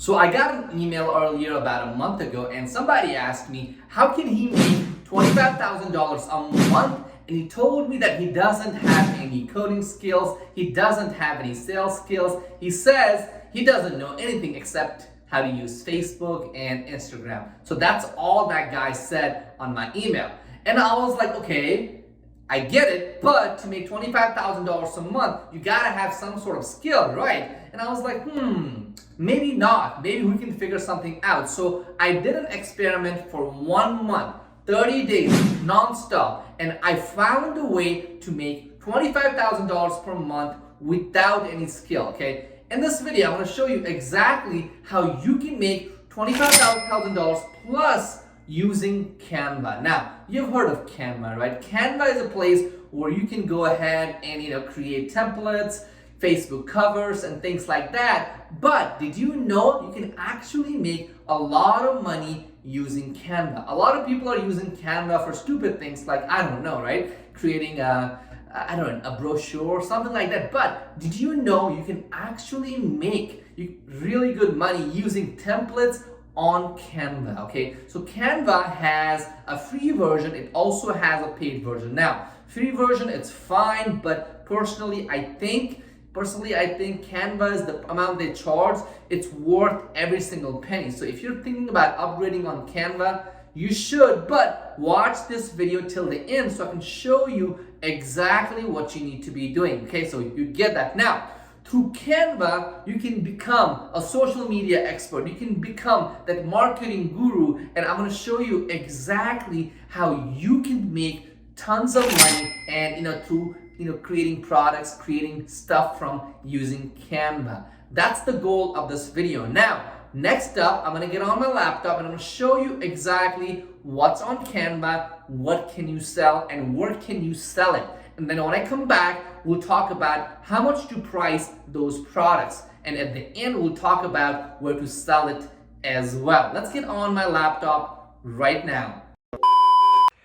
So I got an email earlier about a month ago and somebody asked me how can he make $25,000 a month, and he told me that he doesn't have any coding skills, he doesn't have any sales skills. He says he doesn't know anything except how to use Facebook and Instagram. So that's all that guy said on my email. And I was like, okay, I get it, but to make $25,000 a month, you gotta have some sort of skill, right? And I was like, maybe not. Maybe we can figure something out. So I did an experiment for 1 month, 30 days, non-stop, and I found a way to make $25,000 per month without any skill, okay? In this video, I'm gonna show you exactly how you can make $25,000 plus using Canva. Now, you've heard of Canva, right? Canva is a place where you can go ahead and create templates, Facebook covers, and things like that. But did you know you can actually make a lot of money using Canva? A lot of people are using Canva for stupid things like, I don't know, right? Creating a brochure or something like that. But did you know you can actually make really good money using templates on Canva? Okay, so Canva has a free version. It also has a paid version. Now, free version, it's fine, but personally I think Canva is the amount they charge, it's worth every single penny. So if you're thinking about upgrading on Canva, you should, but watch this video till the end so I can show you exactly what you need to be doing. Okay, so you get that. Now, through Canva, you can become a social media expert. You can become that marketing guru, and I'm going to show you exactly how you can make tons of money and through creating products, creating stuff from using Canva. That's the goal of this video. Now, next up, I'm going to get on my laptop and I'm going to show you exactly what's on Canva, what can you sell, and where can you sell it. And then when I come back, we'll talk about how much to price those products. And at the end, we'll talk about where to sell it as well. Let's get on my laptop right now.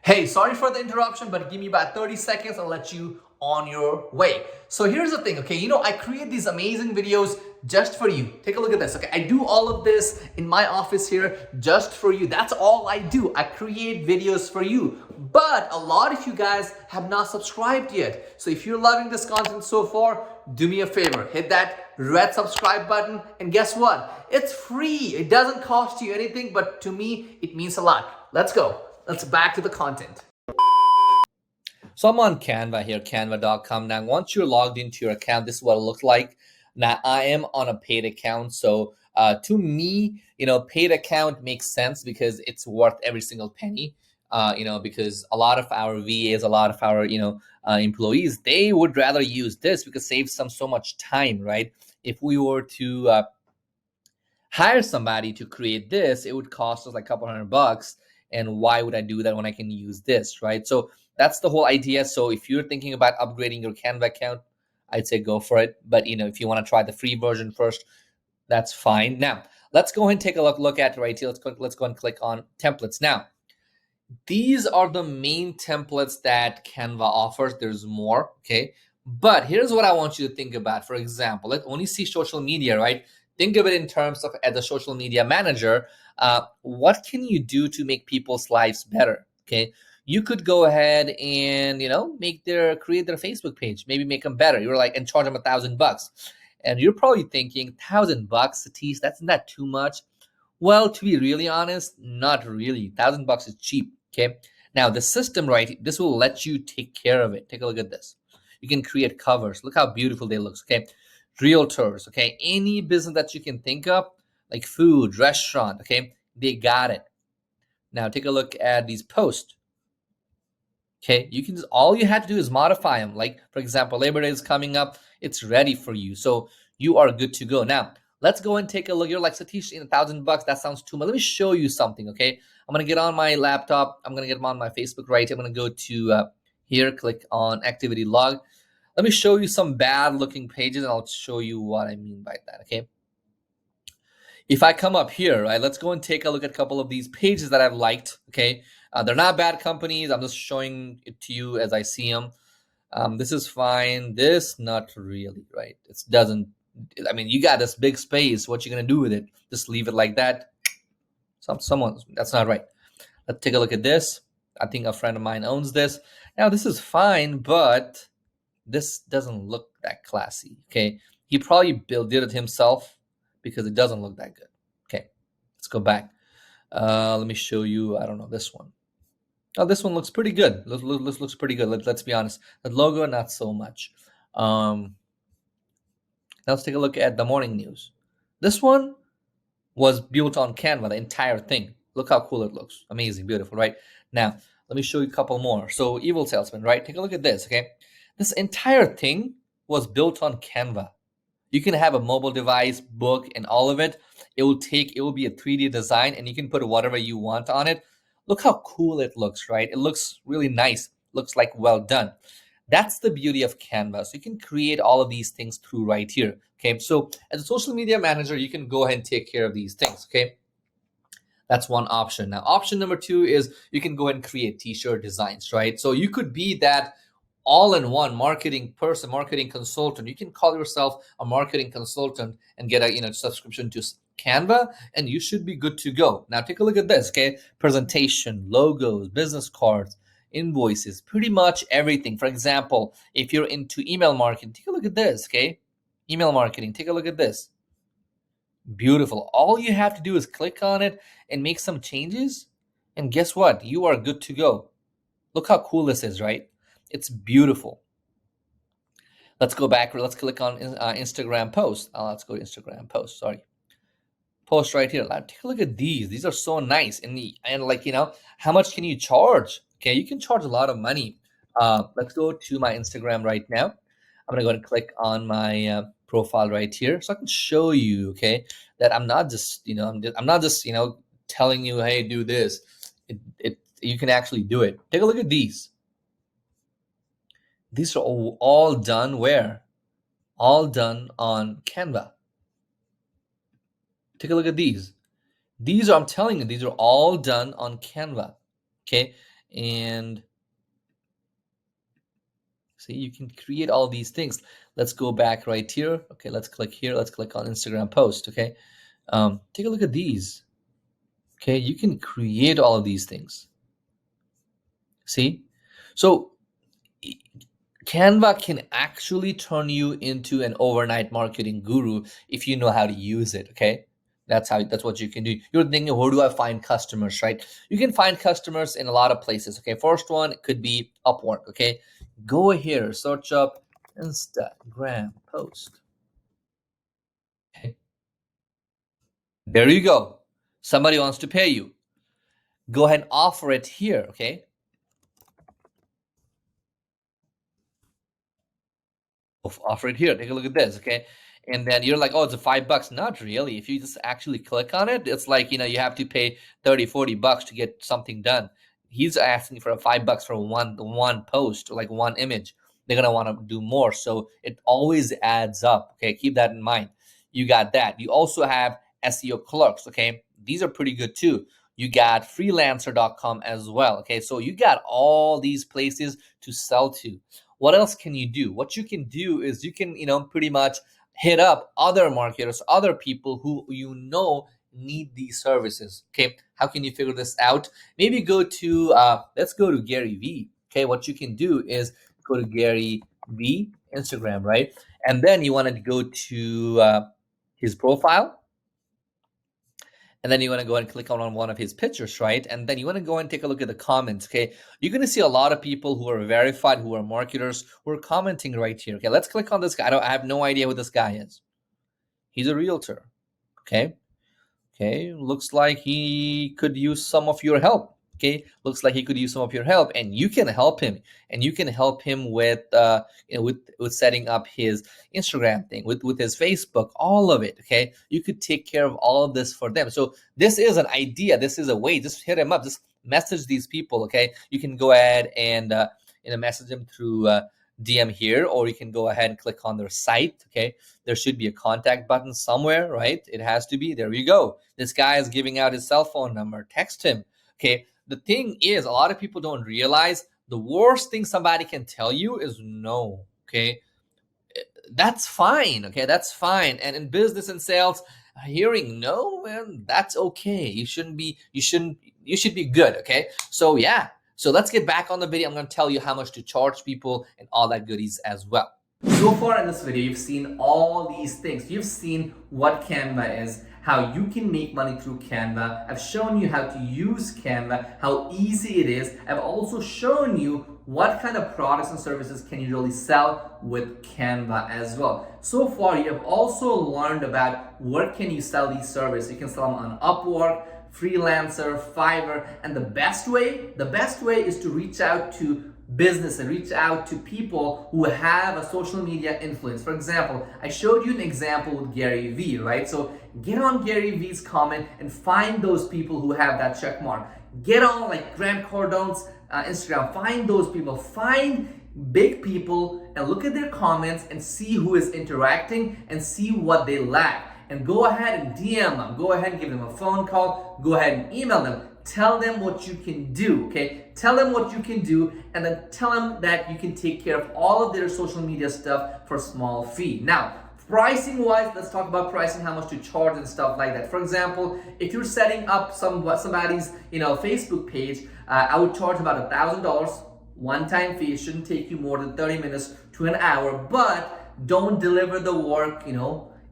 Hey, sorry for the interruption, but give me about 30 seconds. I'll let you on your way. So here's the thing, okay? I create these amazing videos just for you. Take a look at this, okay? I do all of this in my office here just for you. That's all I do. I create videos for you. But a lot of you guys have not subscribed yet. So if you're loving this content so far, do me a favor. Hit that red subscribe button. And guess what? It's free. It doesn't cost you anything, but to me, it means a lot. Let's go. Let's back to the content. So I'm on Canva here, canva.com. Now, once you're logged into your account, this is what it looks like. Now, I am on a paid account. So to me, paid account makes sense because it's worth every single penny. Because a lot of our VAs, a lot of our, employees, they would rather use this because it saves them so much time, right? If we were to hire somebody to create this, it would cost us like a couple $100. And why would I do that when I can use this, right? So that's the whole idea. So if you're thinking about upgrading your Canva account, I'd say go for it. But if you want to try the free version first, that's fine. Now, let's go ahead and take a look at right here. Let's go and click on templates. Now, these are the main templates that Canva offers. There's more, okay? But here's what I want you to think about. For example, when you see social media, right? Think of it in terms of as a social media manager, what can you do to make people's lives better, okay? You could go ahead and, create their Facebook page, maybe make them better. You're like, and charge them $1,000. And you're probably thinking, $1,000, Satish, that's not too much. Well, to be really honest, not really. $1,000 is cheap, okay? Now, the system, right, this will let you take care of it. Take a look at this. You can create covers. Look how beautiful they look, okay? Realtors, okay? Any business that you can think of, like food, restaurant, okay? They got it. Now, take a look at these posts. Okay, all you have to do is modify them. Like, for example, Labor Day is coming up. It's ready for you. So you are good to go. Now, let's go and take a look. You're like, Satish, $1,000, that sounds too much. Let me show you something, okay? I'm going to get on my laptop. I'm going to get on my Facebook right here. I'm going to go to here, click on activity log. Let me show you some bad looking pages and I'll show you what I mean by that, okay? If I come up here, right, let's go and take a look at a couple of these pages that I've liked, okay? They're not bad companies. I'm just showing it to you as I see them. This is fine. This, not really, right? It doesn't I mean, you got this big space. What you gonna do with it? Just leave it like that? Someone, that's not right. Let's take a look at this. I think a friend of mine owns this. Now this is fine, but this doesn't look that classy. Okay, he probably did it himself because it doesn't look that good. Okay, let's go back. Let me show you. I don't know this one. Oh, this one looks pretty good. Looks pretty good. Let's be honest. The logo, not so much. Um, now let's take a look at the morning news. This one was built on Canva, the entire thing. Look how cool it looks. Amazing, beautiful, right? Now, let me show you a couple more. So, Evil Salesman, right? Take a look at this, okay? This entire thing was built on Canva. You can have a mobile device, book, and all of it. It will be a 3D design, and you can put whatever you want on it. Look how cool it looks, right? It looks really nice. Looks like well done. That's the beauty of Canva. So you can create all of these things through right here. Okay. So as a social media manager, you can go ahead and take care of these things. Okay. That's one option. Now, option number two is you can go ahead and create t-shirt designs, right? So you could be that all-in-one marketing person, marketing consultant. You can call yourself a marketing consultant and get a subscription to Canva, and you should be good to go. Now, take a look at this. Okay, presentation, logos, business cards, invoices, pretty much everything. For example, if you're into email marketing, take a look at this. Okay, email marketing. Take a look at this. Beautiful. All you have to do is click on it and make some changes. And guess what? You are good to go. Look how cool this is, right? It's beautiful. Let's go back. Let's click on Instagram post. Let's go to Instagram post. Sorry. Post right here. Take a look at these. These are so nice. And like, how much can you charge? Okay, you can charge a lot of money. Let's go to my Instagram right now. I'm gonna go and click on my profile right here, so I can show you, okay, that I'm not just, I'm not just, telling you, hey, do this. You can actually do it. Take a look at these. These are all done where? All done on Canva. Take a look at these. These are, I'm telling you, these are all done on Canva. Okay, and see, you can create all these things. Let's go back right here. Okay, let's click here. Let's click on Instagram post. Okay, take a look at these. Okay, you can create all of these things. See, so Canva can actually turn you into an overnight marketing guru if you know how to use it. Okay, that's what you can do. You're thinking, where do I find customers, right? You can find customers in a lot of places. Okay, first one could be Upwork. Okay, go here, search up Instagram post. Okay, there you go. Somebody wants to pay you. Go ahead and offer it here. Okay, offer it here. Take a look at this, okay? And then you're like, oh, it's a $5. Not really. If you just actually click on it, it's like, you have to pay 30, 40 bucks to get something done. He's asking for a $5 for one post or like one image. They're gonna want to do more. So it always adds up. Okay, keep that in mind. You got that. You also have SEO clerks. Okay, these are pretty good too. You got freelancer.com as well. Okay, so you got all these places to sell to. What else can you do? What you can do is you can, pretty much hit up other marketers, other people who need these services. Okay, how can you figure this out? Maybe go to let's go to Gary V. Okay, what you can do is go to Gary V Instagram, right? And then you want to go to his profile, and then you want to go and click on one of his pictures, right? And then you want to go and take a look at the comments. Okay, you're going to see a lot of people who are verified, who are marketers, who are commenting right here. Okay, let's click on this guy. I have no idea who this guy is. He's a realtor. Okay, looks like he could use some of your help. Okay, looks like he could use some of your help, and you can help him. And you can help him with with setting up his Instagram thing, with his Facebook, all of it. Okay, you could take care of all of this for them. So this is an idea. This is a way. Just hit him up. Just message these people. Okay, you can go ahead and message them through DM here, or you can go ahead and click on their site. Okay, there should be a contact button somewhere, right? It has to be. There we go. This guy is giving out his cell phone number. Text him. Okay, the thing is, a lot of people don't realize the worst thing somebody can tell you is no. Okay, that's fine. Okay, that's fine. And in business and sales, hearing no, man, that's okay. You should be good. Okay, so yeah. So let's get back on the video. I'm going to tell you how much to charge people and all that goodies as well. So far in this video, you've seen all these things. You've seen what Canva is, how you can make money through Canva. I've shown you how to use Canva, how easy it is. I've also shown you what kind of products and services can you really sell with Canva as well. So far, you have also learned about where can you sell these services. You can sell them on Upwork, Freelancer, Fiverr, and the best way is to reach out to business and reach out to people who have a social media influence. For example, I showed you an example with Gary Vee, right? So get on Gary Vee's comment and find those people who have that check mark. Get on like Grant Cardone's Instagram, find those people, find big people and look at their comments and see who is interacting and see what they lack. And go ahead and DM them, go ahead and give them a phone call, go ahead and email them. Tell them what you can do, okay? Tell them what you can do and then tell them that you can take care of all of their social media stuff for a small fee. Now, pricing wise, let's talk about pricing, how much to charge and stuff like that. For example, if you're setting up somebody's Facebook page, I would charge about $1,000 one-time fee. It shouldn't take you more than 30 minutes to an hour, but don't deliver the work, in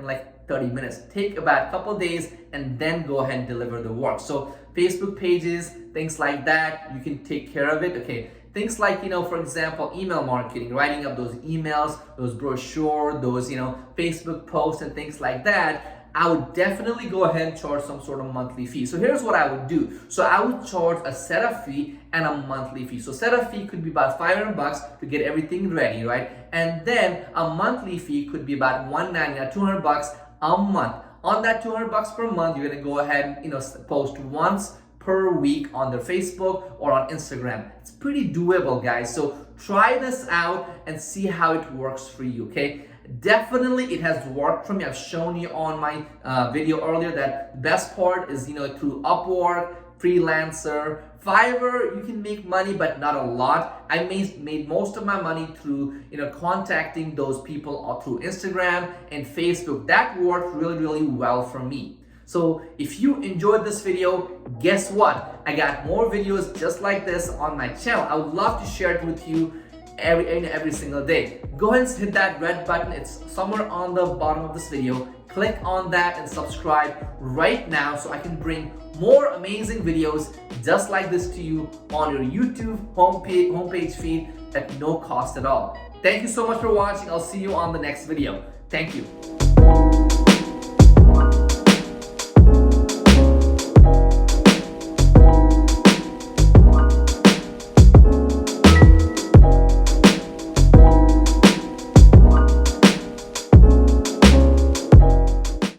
like 30 minutes. Take about a couple days and then go ahead and deliver the work. So Facebook pages, things like that, you can take care of it. Okay, things like, for example, email marketing, writing up those emails, those brochures, those, Facebook posts and things like that. I would definitely go ahead and charge some sort of monthly fee. So here's what I would do. So I would charge a setup fee and a monthly fee. So setup fee could be about $500 to get everything ready, right? And then a monthly fee could be about $199, $200 a month. On that $200 per month, you're gonna go ahead and post once per week on their Facebook or on Instagram. It's pretty doable, guys. So try this out and see how it works for you, okay? Definitely it has worked for me. I've shown you on my video earlier that the best part is through Upwork, Freelancer, Fiverr. You can make money but not a lot. I made most of my money through contacting those people through Instagram and Facebook. That worked really well for me. So if you enjoyed this video, guess what? I got more videos just like this on my channel. I would love to share it with you every single day. Go ahead and hit that red button. It's somewhere on the bottom of this video. Click on that and subscribe right now so I can bring more amazing videos just like this to you on your YouTube homepage feed at no cost at all. Thank you so much for watching. I'll see you on the next video. Thank you.